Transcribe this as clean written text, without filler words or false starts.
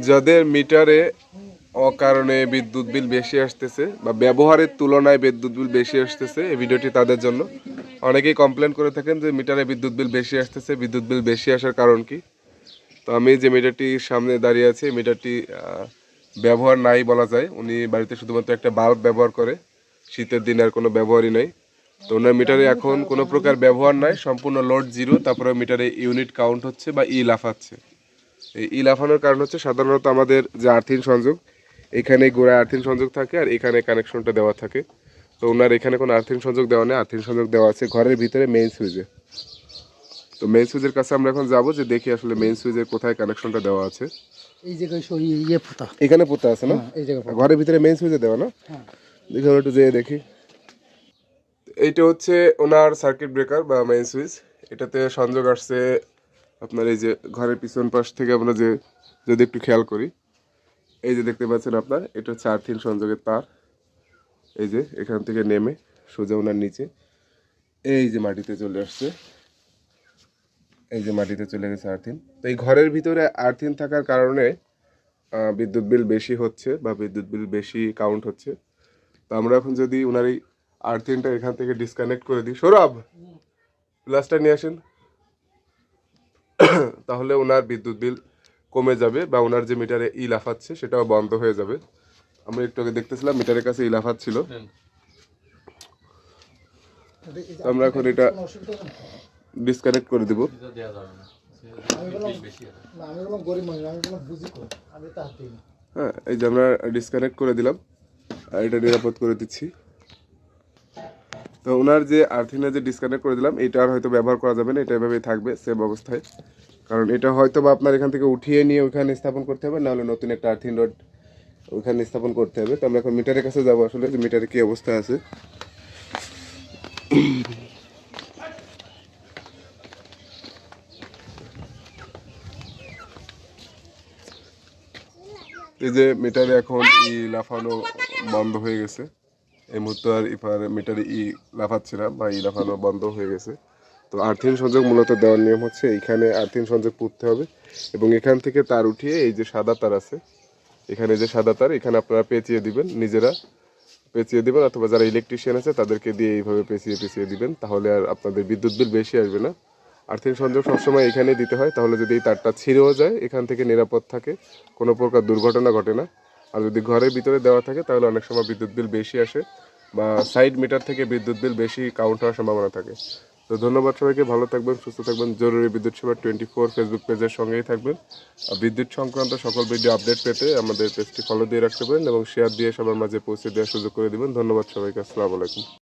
যাদের মিটারে অকারণে বিদ্যুৎ বিল বেশি আসতেছে বা ব্যবহারের তুলনায় বিদ্যুৎ বিল বেশি আসতেছে, এই ভিডিওটি তাদের জন্য। অনেকেই কমপ্লেন করে থাকেন যে মিটারে বিদ্যুৎ বিল বেশি আসতেছে, বিদ্যুৎ বিল বেশি আসার কারণ কি। তো আমি যে মিটারটি সামনে দাঁড়িয়ে আছি, মিটারটি ব্যবহার নাই বলা যায়। উনি বাড়িতে শুধুমাত্র একটা বাল্ব ব্যবহার করে, শীতের দিনে আর কোনো ব্যবহারই নাই। তো ওনার মিটারে এখন কোনো প্রকার ব্যবহার নাই, সম্পূর্ণ লোড জিরো। তারপরে মিটারে ইউনিট কাউন্ট হচ্ছে বা ই লাফাচ্ছে। এই ই লাফানোর কারণ হচ্ছে সাধারণত আমাদের যে আর্থিং সংযোগ, এখানে গোড়ায় আর্থিং সংযোগ থাকে আর এখানে কানেকশনটা দেওয়া থাকে। তো ওনার এখানে কোনো আর্থিং সংযোগ দেওয়া নেই, আর্থিং সংযোগ দেওয়া আছে ঘরের ভিতরে মেইন সুইচে। তো মেইন সুইচের কাছে আমরা এখন যাবো, যে দেখি আসলে মেইন সুইচের কোথায় কানেকশনটা দেওয়া আছে। এই জায়গায় ইয়ে পোতা, এখানে পোতা আছে না? এই জায়গায় ঘরের ভিতরে মেইন সুইচে দেওয়া না? দেখি আমরা একটু যেয়ে দেখি। এইটা হচ্ছে ওনার সার্কিট ব্রেকার বা মেইন সুইচ। এটাতে সংযোগ আসছে আপনার এই যে ঘরের পিছন পাশ থেকে। আমরা যে যদি একটু খেয়াল করি, এই যে দেখতে পাচ্ছেন আপনার, এটা হচ্ছে আর্থিং সংযোগের তার। এই যে এখান থেকে নেমে সোজা ওনার নিচে এই যে মাটিতে চলে আসছে, এই যে মাটিতে চলে গেছে আর্থিং। তো এই ঘরের ভিতরে আর্থিং থাকার কারণে বিদ্যুৎ বিল বেশি হচ্ছে বা বিদ্যুৎ বিল বেশি কাউন্ট হচ্ছে। তো আমরা এখন যদি ওনার এই আর্থিংটা এখান থেকে ডিসকানেক্ট করে দিই, সৌরভ প্লাসটা নিয়ে আসেন, তাহলে ওনার বিদ্যুৎ বিল কমে যাবে বা ওনার যে মিটারে ই লাফাচ্ছে সেটাও বন্ধ হয়ে যাবে। আমরা একটু আগে দেখতেছিলাম মিটারের কাছে ই লাফাচ্ছিল। আমরা এখন এটা ডিসকানেক্ট করে দিব। হ্যাঁ, এই যে আমরা ডিসকানেক্ট করে দিলাম আর এটা নিরাপদ করে দিচ্ছি। তো ওনার যে আর্থিংয়ে যে ডিসকানেক্ট করে দিলাম, এটা আর হয়তো ব্যবহার করা যাবে না, এটা এভাবেই থাকবে সেম অবস্থায়। কারণ এটা হয়তো বা আপনার এখান থেকে উঠিয়ে নিয়ে ওইখানে স্থাপন করতে হবে, নাহলে নতুন একটা আর্থিং রড ওইখানে স্থাপন করতে হবে। তো আমরা এখন মিটারের কাছে যাবো, আসলে যে মিটারে কী অবস্থা আছে। এই যে মিটারে এখন ই লাফানো বন্ধ হয়ে গেছে। এই মুহূর্তে আর মিটারে ই লাফাচ্ছে না বা ই লাফানো বন্ধ হয়ে গেছে। তো আর্থিং সংযোগ মূলত দেওয়ার নিয়ম হচ্ছে এইখানে আর্থিং সংযোগ পুঁততে হবে এবং এখান থেকে তার উঠিয়ে এই যে সাদা তার আছে, এখানে যে সাদা তার, এখানে আপনারা পেঁচিয়ে দিবেন, নিজেরা পেঁচিয়ে দিবেন অথবা যারা ইলেকট্রিশিয়ান আছে তাদেরকে দিয়ে এইভাবে পেঁচিয়ে দিবেন। তাহলে আর আপনাদের বিদ্যুৎ বিল বেশি আসবে না। আর্থিং সংযোগ সবসময় এখানেই দিতে হয়, তাহলে যদি এই তারটা ছিঁড়েও যায় এখান থেকে নিরাপদ থাকে, কোনো প্রকার দুর্ঘটনা ঘটে না। আর যদি ঘরের ভিতরে দেওয়া থাকে তাহলে অনেক সময় বিদ্যুৎ বিল বেশি আসে বা সাইড মিটার থেকে বিদ্যুৎ বিল বেশি কাউন্ট হওয়ার সম্ভাবনা থাকে। তো ধন্যবাদ সবাইকে, ভালো থাকবেন, সুস্থ থাকবেন। জরুরি বিদ্যুৎ সেবা 24 ফেসবুক পেজের সঙ্গেই থাকবেন। আর বিদ্যুৎ সংক্রান্ত সকল ভিডিও আপডেট পেতে আমাদের পেজটি ফলো দিয়ে রাখতে পারেন এবং শেয়ার দিয়ে সবার মাঝে পৌঁছে দেওয়ার সুযোগ করে দেবেন। ধন্যবাদ সবাইকে, আসসালামু আলাইকুম।